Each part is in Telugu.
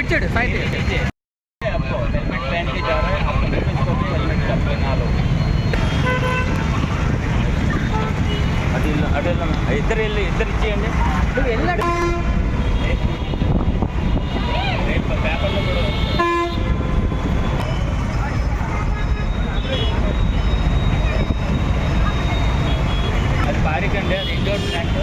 इच्छाడు ఫైట్ ఇద్దరు ఇచ్చేయండి పేపర్లో కూడా అది పారికండి అది ఇండోర్ ప్లాంట్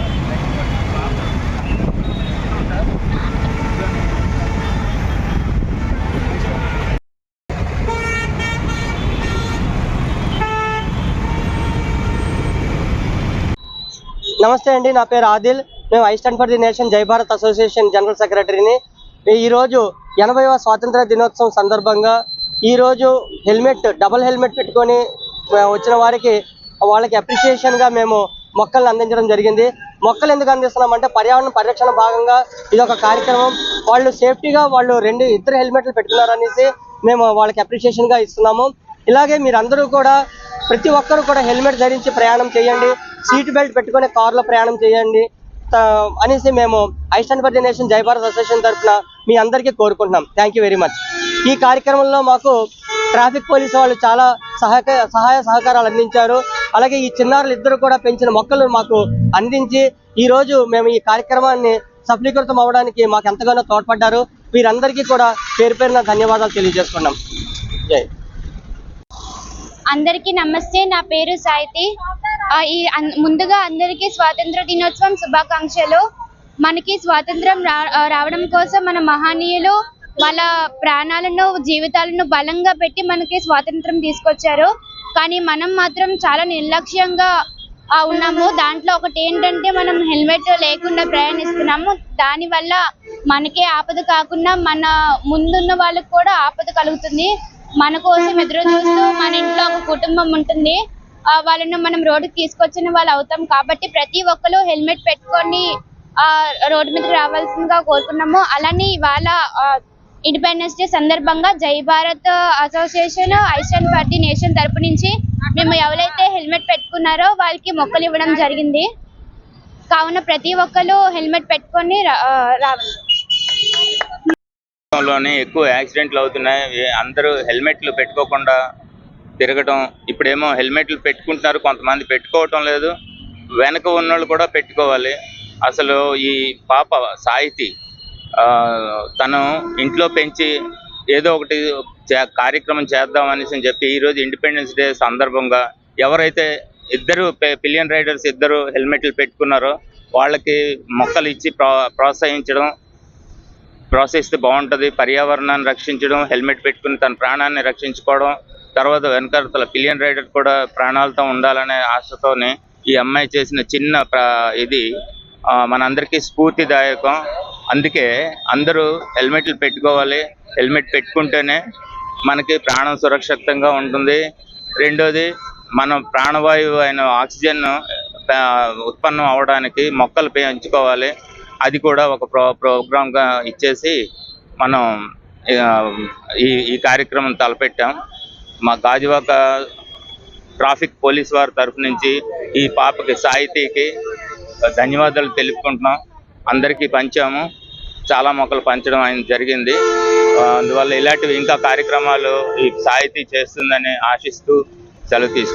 నమస్తే అండి, నా పేరు ఆదిల్. మేము I stand for the nation జై భారత్ అసోసియేషన్ జనరల్ సెక్రటరీని. ఈరోజు 80వ స్వాతంత్ర దినోత్సవం సందర్భంగా ఈరోజు డబుల్ హెల్మెట్ పెట్టుకొని వచ్చిన వాళ్ళకి అప్రిషియేషన్గా మేము మొక్కలను అందించడం జరిగింది. మొక్కలు ఎందుకు అందిస్తున్నామంటే పర్యావరణ పరిరక్షణ భాగంగా ఇది ఒక కార్యక్రమం. వాళ్ళు సేఫ్టీగా ఇద్దరు హెల్మెట్లు పెట్టుకున్నారు అనేసి మేము వాళ్ళకి అప్రిషియేషన్గా ఇస్తున్నాము. ఇలాగే మీరందరూ కూడా ప్రతి ఒక్కరు కూడా హెల్మెట్ ధరించి ప్రయాణం చేయండి, సీట్ బెల్ట్ పెట్టుకుని కార్లో ప్రయాణం చేయండి అనేసి మేము I stand for the nation జై భారత్ అసోసియేషన్ తరఫున మీ అందరికీ కోరుకుంటున్నాం. Thank you very much. ఈ కార్యక్రమంలో మాకు ట్రాఫిక్ పోలీసు వాళ్ళు చాలా సహాయ సహకారాలు అందించారు. అలాగే ఈ చిన్నారులు ఇద్దరు కూడా పెంచిన మొక్కలు మాకు అందించి ఈరోజు మేము ఈ కార్యక్రమాన్ని సఫలీకృతం అవ్వడానికి మాకు ఎంతగానో తోడ్పడ్డారు. వీరందరికీ కూడా పేరు పేరున ధన్యవాదాలు తెలియజేసుకున్నాం. జై. అందరికీ నమస్తే, నా పేరు సాయితి. ముందుగా అందరికీ స్వాతంత్ర దినోత్సవం శుభాకాంక్షలు. మనకి స్వాతంత్రం రావడం కోసం మన మహనీయులు వాళ్ళ ప్రాణాలను జీవితాలను బలంగా పెట్టి మనకి స్వాతంత్రం తీసుకొచ్చారు. కానీ మనం మాత్రం చాలా నిర్లక్ష్యంగా ఉన్నాము. దాంట్లో ఒకటి ఏంటంటే మనం హెల్మెట్ లేకుండా ప్రయాణిస్తున్నాము. దానివల్ల మనకే ఆపద కాకుండా మన ముందున్న వాళ్ళకు కూడా ఆపద కలుగుతుంది. మన కోసం ఎదురు చూస్తూ మన ఇంట్లో ఒక కుటుంబం ఉంటుంది, వాళ్ళను మనం రోడ్డుకి తీసుకొచ్చిన వాళ్ళు అవుతాం. కాబట్టి ప్రతి ఒక్కరు హెల్మెట్ పెట్టుకొని రోడ్డు మీదకి రావాల్సిందిగా కోరుకున్నాము. అలానే ఇవాళ ఇండిపెండెన్స్ డే సందర్భంగా జై Bharat association I stand for the nation తరపు నుంచి మేము ఎవరైతే హెల్మెట్ పెట్టుకున్నారో వాళ్ళకి మొక్కలు ఇవ్వడం జరిగింది. కావున ప్రతి ఒక్కరు హెల్మెట్ పెట్టుకొని రావాలి. లోనే ఎక్కువ యాక్సిడెంట్లు అవుతున్నాయి. అందరూ హెల్మెట్లు పెట్టుకోకుండా తిరగటం. ఇప్పుడేమో హెల్మెట్లు పెట్టుకుంటున్నారు, కొంతమంది పెట్టుకోవటం లేదు. వెనక ఉన్నోళ్ళు కూడా పెట్టుకోవాలి. అసలు ఈ పాప సాహితి తను ఇంట్లో పెంచి ఏదో ఒకటి కార్యక్రమం చేద్దామనేసి చెప్పి ఈరోజు ఇండిపెండెన్స్ డే సందర్భంగా ఎవరైతే ఇద్దరు పిలియన్ రైడర్స్ ఇద్దరు హెల్మెట్లు పెట్టుకున్నారో వాళ్ళకి మొక్కలు ఇచ్చి ప్రోత్సహిస్తే బాగుంటుంది. పర్యావరణాన్ని రక్షించడం, హెల్మెట్ పెట్టుకుని తన ప్రాణాన్ని రక్షించుకోవడం, తర్వాత వెనకాల పిలియన్ రైడర్ కూడా ప్రాణాలతో ఉండాలనే ఆశతోనే ఈ అమ్మాయి చేసిన చిన్న ఇది మనందరికీ స్ఫూర్తిదాయకం. అందుకే అందరూ హెల్మెట్లు పెట్టుకోవాలి. హెల్మెట్ పెట్టుకుంటేనే మనకి ప్రాణం సురక్షితంగా ఉంటుంది. రెండోది, మనం ప్రాణవాయువు అయిన ఆక్సిజన్ ఉత్పన్నం అవడానికి మొక్కలు పెంచుకోవాలి. అది కూడా ఒక ప్రోగ్రామ్గా ఇచ్చేసి మనం ఈ కార్యక్రమం తలపెట్టాం. మా గాజువాక ట్రాఫిక్ పోలీస్ వారి తరఫు నుంచి ఈ పాపకి సాహితీకి ధన్యవాదాలు తెలుపుకుంటున్నాం. అందరికీ పంచాము, చాలా మొక్కలు పంచడం ఆయన జరిగింది. అందువల్ల ఇలాంటివి ఇంకా కార్యక్రమాలు ఈ సాహితీ చేస్తుందని ఆశిస్తూ సెలవు తీసుకుంటాం.